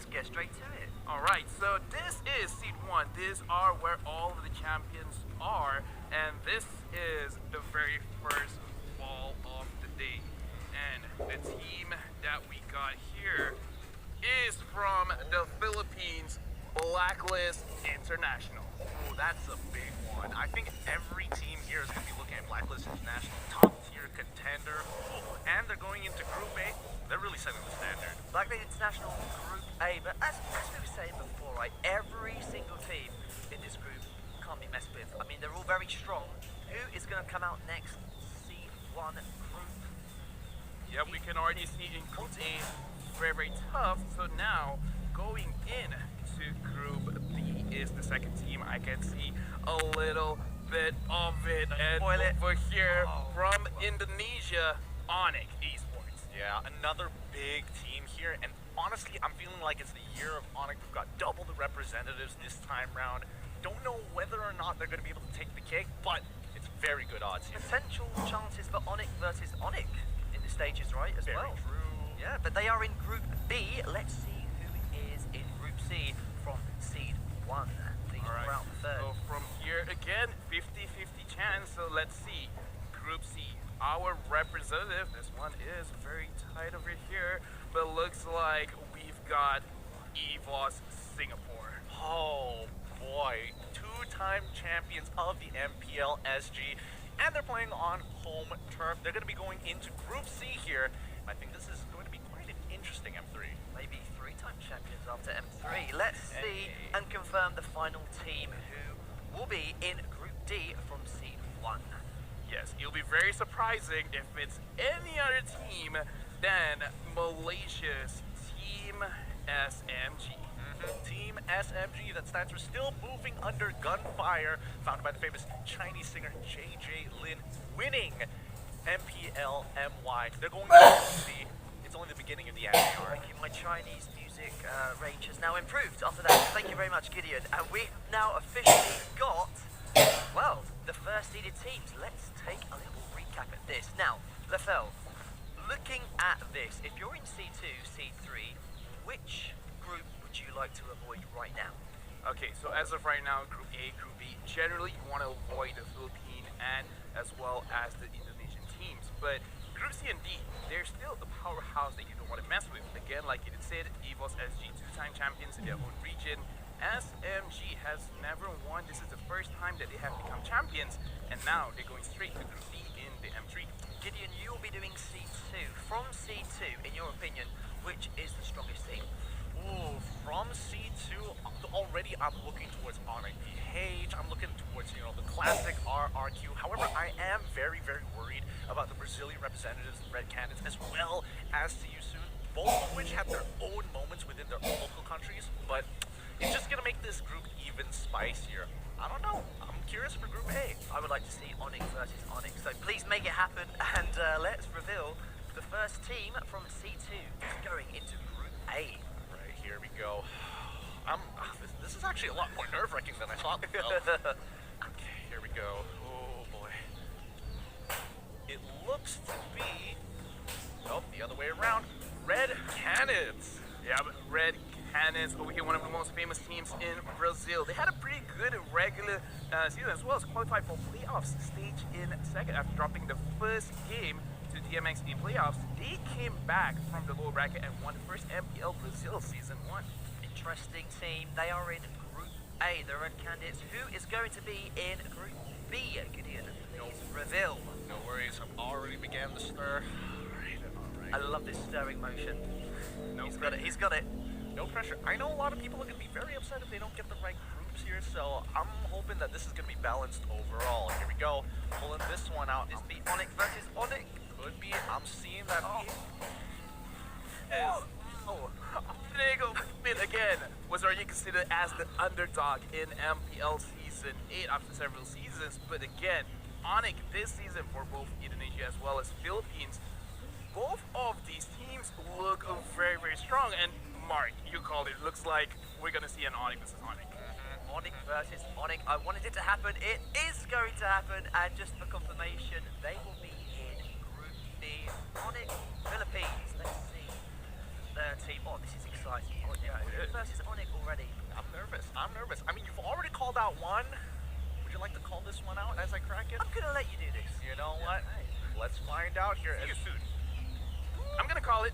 let's get straight to it. Alright, so this is Seed 1. These are where all of the champions are, and this is the very first ball of the day. And the team that we got here is from the Philippines, Blacklist International. Oh, that's a big one. I think every team here is going to be looking at Blacklist International, top tier contender, and they're going into Group A. They're really setting the standard. Blacklist International Group A, but as we were saying before, right, every single team in this group can't be messed with. I mean, they're all very strong. Who is going to come out next? C1 Group. Yep, we can already see in Group A, very, very tough. So now, going in to Group B is the second team. I can see a little bit of it. And over here from Indonesia, Onyx Esports. Yeah, another big team here, and honestly, I'm feeling like it's the year of Onyx. We've got double the representatives this time round. Don't know whether or not they're going to be able to take the cake, but it's very good odds here. Potential chances for Onyx versus Onyx in the stages, right, as Very well. true. Yeah, but they are in Group B. Let's see who is in Group C from Seed 1. These All right, round third. so from here again, 50-50 chance. So let's see, Group C. Our representative, this one is very tight over here, but looks like we've got EVOS Singapore. Oh boy, two-time champions of the MPL SG, and they're playing on home turf. They're going to be going into Group C here. I think this is going to be quite an interesting M3. Maybe three-time champions after M3. Let's see and confirm the final team who will be in Group D from Seed 1. Yes, it'll be very surprising if it's any other team than Malaysia's Team SMG. Team SMG, that stands for Still Moving Under Gunfire, founded by the famous Chinese singer JJ Lin, winning MPL MY. They're going to see. It's only the beginning of the MPR. Thank you. My Chinese music range has now improved after that. Thank you very much, Gideon. And we've now officially got, well, the first seeded teams. Let's take a little recap at this. Now, Lefel, looking at this, if you're in C2, C3, which group would you like to avoid right now? Okay, so as of right now, Group A, Group B, generally you want to avoid the Philippine and as well as the Indonesian teams. But Group C and D, they're still the powerhouse that you don't want to mess with. Again, like it said, EVOS SG, two-time champions in their own region. SMG has never won. This is the first time that they have become champions, and now they're going straight to Group B in the M3. Gideon, you will be doing C2. From C2, in your opinion, which is the strongest team? Ooh, from C2, already I'm looking towards Onyx PH. I'm looking towards, the classic RRQ. However, I am very, very worried about the Brazilian representatives, Red Cannons, as well as CU Soon, both of which have their own moments within their own local countries, but it's just going to make this group even spicier. I don't know. I'm curious for Group A. I would like to see Onyx versus Onyx, so please make it happen, and let's reveal the first team from C2 going into Group A. Right, here we go. This is actually a lot more nerve-wracking than I thought. Okay, here we go. Oh boy. It looks to be, nope, the other way around. Red Cannons. Yeah, but Red Cannons over here, one of the most famous teams in Brazil. They had a pretty good regular season as well as qualified for playoffs stage in second after dropping the first game to DMX in playoffs. They came back from the lower bracket and won the first MPL Brazil season 1. Interesting team. They are in Group A, the Red Candidates. Who is going to be in Group B? Gideon, please reveal. No worries, I've already began the stir. Alright. I love this stirring motion. He's got it. No pressure. I know a lot of people are going to be very upset if they don't get the right groups here, so I'm hoping that this is going to be balanced overall. Here we go. Pulling this one out. Is the Onyx versus Onyx? Could be. I'm seeing that. Diego again was already considered as the underdog in MPL Season 8 after several seasons, but again, Onyx this season for both Indonesia as well as Philippines, both of these teams look very, very strong, and Mark, you called it. Looks like we're going to see an Onyx versus Onyx. Onyx versus Onyx. I wanted it to happen. It is going to happen, and just for confirmation, they will be in Group B. Onyx Philippines. Let's see their team. Oh, this is exciting. Oh, yeah, it got one. Would you like to call this one out as I crack it? I'm gonna let you do this. You know what? Let's find out here. See you soon. I'm gonna call it.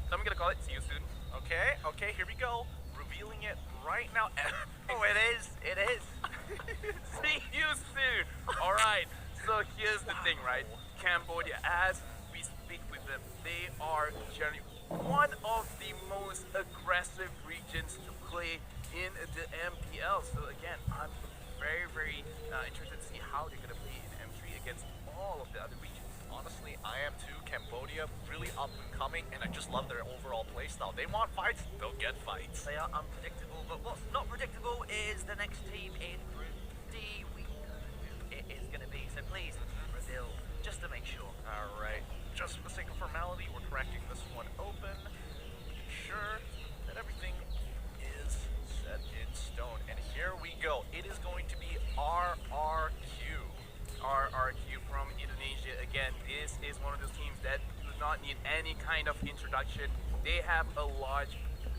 See you soon. Okay, here we go. Revealing it right now. Oh, it is. It is. See you soon. All right. So here's the thing, right? Cambodia, as we speak with them, they are generally one of the most aggressive regions to play in the MPL. So again, I'm very interested to see how they're gonna play in M3 against all of the other regions. Honestly, I am too. Cambodia, really up and coming, and I just love their overall playstyle. They want fights, they'll get fights. They are unpredictable, but what's not predictable is the next team in Group D. We know who it is going to be, so please reveal just to make sure. All right, just for the sake of formality, we're cracking this one open. Making sure that everything is set in stone. And here we go. It is going to be RRQ. RRQ from Indonesia. Again, this is one of those teams that do not need any kind of introduction. They have a large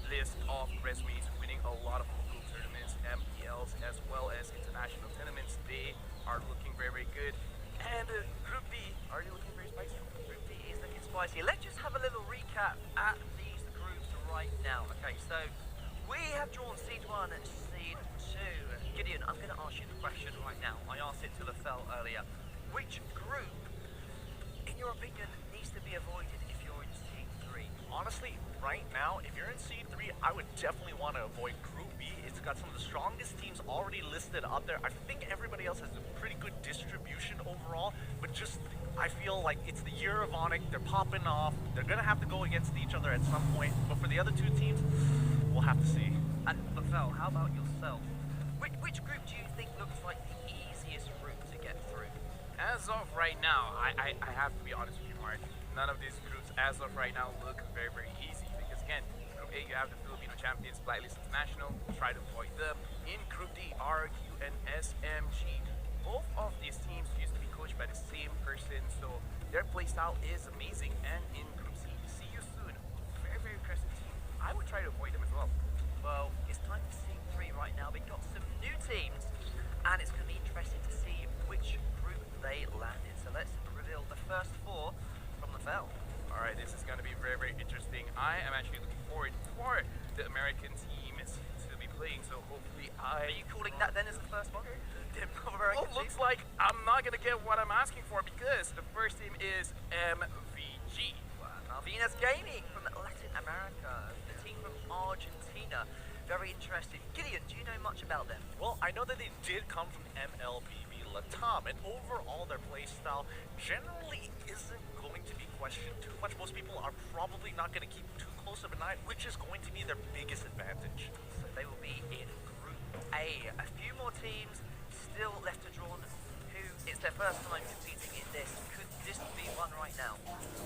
list of resumes, winning a lot of local tournaments, MPLs, as well as international tournaments. They are looking very good. And Group D, are you looking very spicy? Group D is looking spicy. Let's just have a little recap at these groups right now. Okay, so we have drawn Seed 1 and Seed 2. Gideon, I'm going to ask you the question right now. I asked it to Lafell earlier. Which group, in your opinion, needs to be avoided if you're in Seed 3? Honestly, right now, if you're in Seed 3, I would definitely want to avoid Group B. It's got some of the strongest teams already listed up there. I think everybody else has a pretty good distribution overall, but just, I feel like it's the year of Onyx. They're popping off. They're going to have to go against each other at some point, but for the other two teams, we'll have to see. And Lafell, how about yourself? Which group do you think looks like the easiest route to get through? As of right now, I have to be honest with you, Mark. None of these groups, as of right now, look very easy. Because again, Group A, you have the Filipino champions, Blacklist International. Try to avoid them. In Group D, RQ and SMG. Both of these teams used to be coached by the same person, so their playstyle is amazing. And in Group C, see you soon. Very aggressive team. I would try to avoid them as well. Well, it's time for Seed 3 right now. We've got some new teams, and it's going to be interesting to see which group they land in. So let's reveal the first 4 from Lafell. All right, this is going to be very interesting. I am actually looking forward for the American teams to be playing, so hopefully Are you calling that then as the first one? Well, looks like I'm not going to get what I'm asking for because the first team is MVG. Malvinas Gaming from Latin America, the team from Argentina. Very interesting. Gideon, do you know much about them? Well, I know that they did come from MLBB Latam, and overall their playstyle generally isn't going to be questioned too much. Most people are probably not going to keep too close of an eye, which is going to be their biggest advantage. So they will be in Group A. A few more teams still left to draw. Who it's their first time competing in this. Could this be one right now?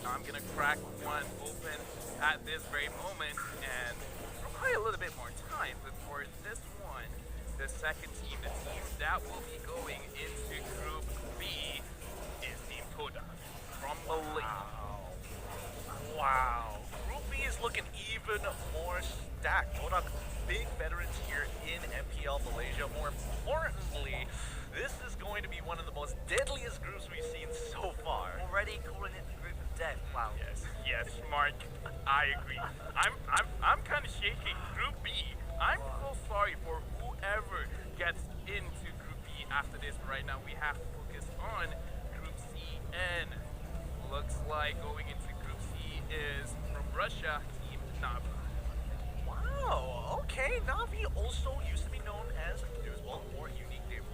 I'm going to crack one open at this very moment and require a little bit more time, but for this one, the second team, the team that will be going into Group B is Team Toda from Malaysia. Wow. Group B is looking even more stacked. Toda, big veterans here in MPL Malaysia. More importantly, this is going to be one of the most deadliest groups we've seen so far. Already calling it the group of death. Wow. Yes, Mark, I agree. I'm kind of shaking. Group B, I'm so sorry for whoever gets into Group B after this. But right now, we have to focus on Group C. And looks like going into Group C is from Russia, Team Navi. Wow, okay. Navi also used to be known as, there's one more unique name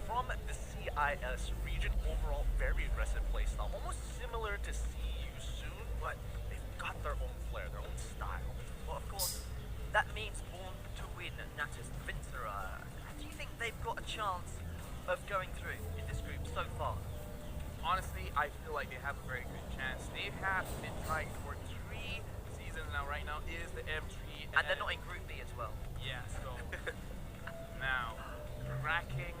from the CIS region. Overall, very aggressive playstyle. Almost similar to See You Soon, but they've got their own flair, their own style. Well, of course, that means Born to Win, Natus Vincera. Do you think they've got a chance of going through in this group so far? Honestly, I feel like they have a very good chance. They have been trying for 3 seasons now. Right now is the M3. And they're not in Group B as well. Yeah, so now cracking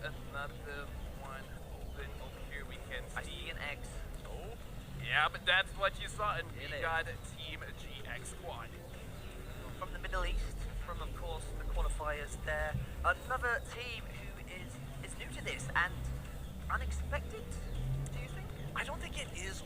another one open over here. We can I see see an X. Oh, yeah, but that's what you saw, and we It is. got Team GX Squad. From the Middle East, from of course the qualifiers there. Another team who is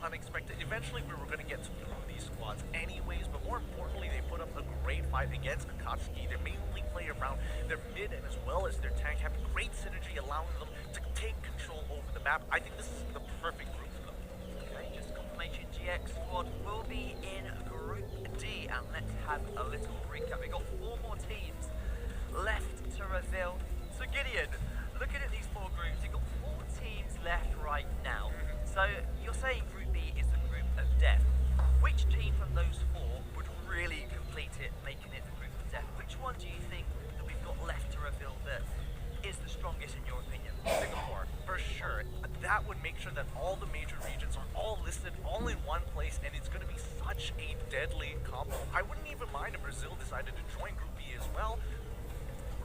unexpected. Eventually, we were going to get through these squads anyways, but more importantly, they put up a great fight against Akatsuki. Their main link player around their mid and as well as their tank have great synergy, allowing them to take control over the map. I think this is the perfect group for them. Okay, just confirmation. GX squad will be in Group D, and let's have a little recap. We've got 4 more teams left to reveal. So Gideon, looking at these 4 groups, you've got 4 teams left right now. So you're saying Group B is the group of death. Which team from those 4 would really complete it, making it the group of death? Which one do you think that we've got left to reveal that is the strongest in your opinion? Singapore, for sure. That would make sure that all the major regions are all listed all in one place, and it's going to be such a deadly combo. I wouldn't even mind if Brazil decided to join Group B as well.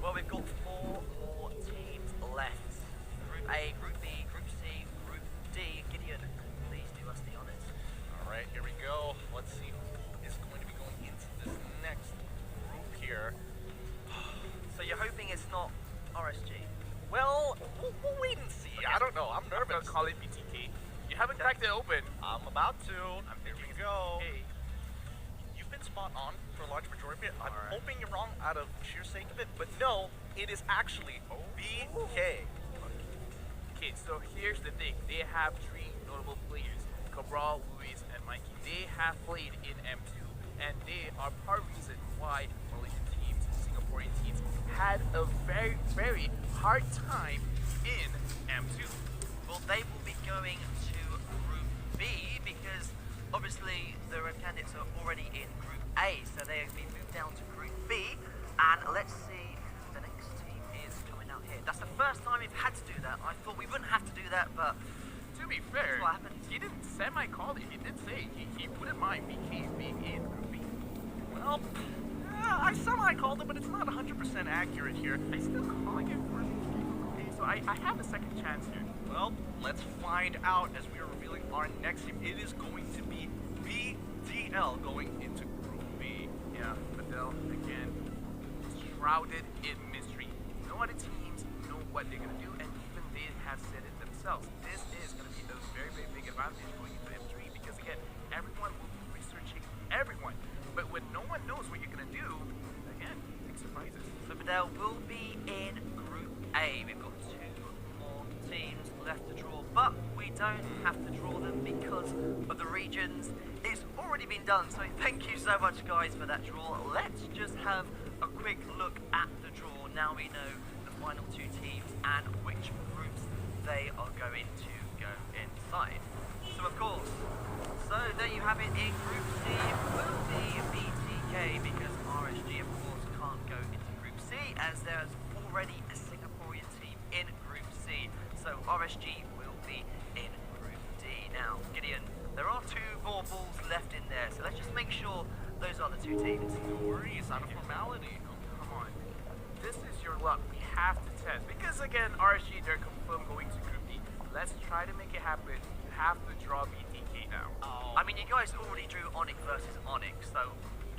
Well, we've got 4 more teams left. Group A, Group B, Group C, Group D. Gideon, please do us the honors. All right, here we go. Let's see who is going to be going into this next group here. So you're hoping it's not RSG? Well, we'll wait and see. I don't know. I'm I'm gonna nervous. call it BTK. You haven't cracked it open. I'm about to. Here we go. Hey, You've been spot on for a large majority of it. I'm Alright. hoping you're wrong out of sheer sake of it, but no, it is actually BK. okay, so here's the thing. They have 3 notable players, Cabral, Luis, and Mikey. They have played in M2, and they are part of the reason why Malaysian teams, Singaporean teams, had a very, very hard time in M2. Well, they will be going to Group B because obviously the candidates are already in Group A, so they have been moved down to Group B. And let's see who the next team is coming out here. That's the first time we've had to do that. I thought we wouldn't have to do that, but To be fair, what happened. he didn't semi-call it. He did say he wouldn't mind BK being in Group B. Well, I semi called it, but it's not 100% accurate here. I'm still calling it for BK. Okay, so I have a second chance here. Well, let's find out as we are revealing our next team. It is going to be BDL going into Group B. Yeah, but they'll, again, shrouded in mystery. No other teams know what they're going to do, and even they have said it themselves. This is going to be a very, very big advantage going into M3 because, again, everyone will be researching everyone. But when no one knows what you're going to do, again, big surprises. So Fidel will be in Group A. We've got 2 more teams left to draw, but we don't have to draw them because of the regions. It's already been done, so thank you so much, guys, for that draw. Let's just have a quick look at the draw. Now we know the final 2 teams and which groups they are going to go inside. So, of course, so there you have it. In Group C will be BTK because RSG, of course, can't go into Group C as there's already a Singaporean team in Group C. So RSG will be in Group D. Now, Gideon, there are 2 more balls left in there, so let's just make sure those are the 2 teams. No worries, not a formality. Come on. This is your luck. We have to test. Because, again, RSG, they're confirmed going to Group D. Let's try to make it happen. You have to draw BTK now. Oh. I mean, you guys already drew Onyx versus Onyx, so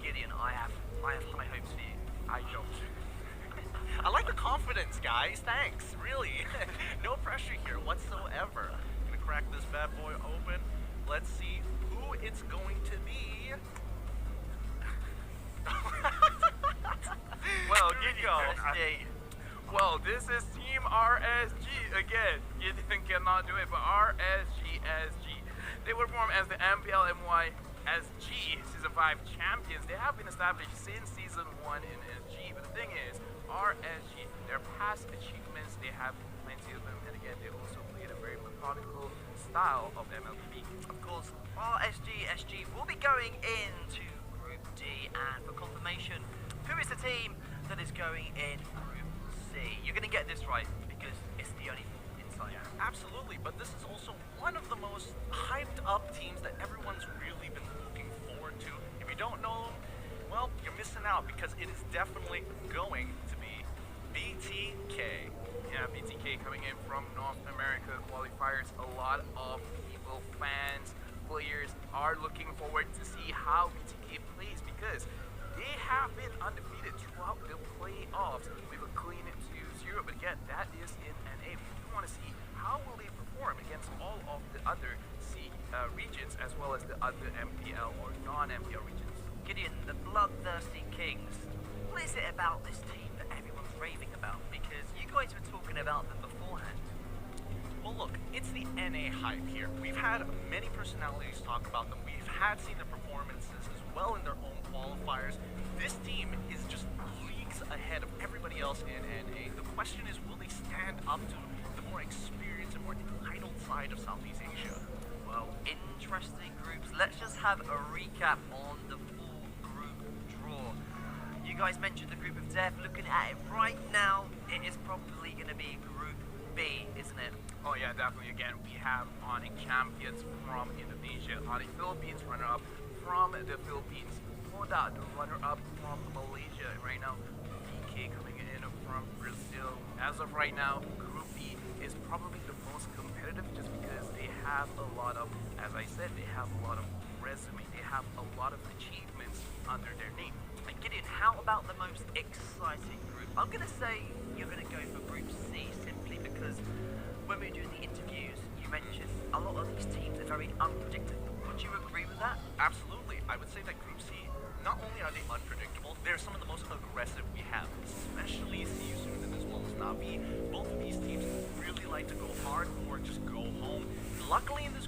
Gideon, I have high hopes for you. I don't. I like the confidence, guys. Thanks. Really. No pressure here whatsoever. Gonna crack this bad boy open. Let's see who it's going to be. Well, Here we Gideon, go. RSG. well, this is Team RSG again. Gideon cannot do it, but RSGSG. They were formed as the MPLMYSG Season 5 champions. They have been established since Season 1 in SG, but the thing is, RSG, their past achievements, they have plenty of them, and again, they also played a very methodical style of MLB. Of course, RSG will be going into Group D, and for confirmation, who is the team that is going in Group C? You're going to get this right because it's the only inside. Absolutely, but this is also one of the most hyped up teams that everyone's really been looking forward to. If you don't know them, well, you're missing out because it is definitely going to be BTK. Yeah, BTK coming in from North America qualifiers. A lot of people, fans, players are looking forward to see how BTK plays because they have been undefeated throughout the playoffs with a clean 2-0. But again, that is in NA. We do want to see how will they perform against all of the other C regions as well as the other MPL or non-MPL regions. Gideon, the bloodthirsty Kings. What is it about this team that everyone's raving about? Because you guys were talking about them beforehand. Well, look, it's the NA hype here. We've had many personalities talk about them. We've had seen their performances as well in their own qualifiers. This team is just leagues ahead of everybody else in NA. The question is, will they stand up to the more experienced and more entitled side of Southeast Asia? Well, interesting groups. Let's just have a recap on the full group draw. You guys mentioned the group of death. Looking at it right now, it is probably going to be Group B, isn't it? Oh yeah, definitely. Again, we have Onyx champions from Indonesia, Onyx Philippines runner-up from the Philippines, Moda the runner-up from Malaysia, and right now DK coming in from Brazil. As of right now, Group B is probably the most competitive just because they have a lot of, as I said, they have a lot of resume, they have a lot of achievements under their name. And Gideon, how about the most exciting group? I'm going to say you're going to go for Group C simply because when we were doing the interviews, you mentioned a lot of these teams are very unpredictable. Would you agree with that? Absolutely. I would say that Group C, not only are they unpredictable, they're some of the most aggressive we have, especially Season as well as Navi. Both of these teams really like to go hard or just go home. Luckily in this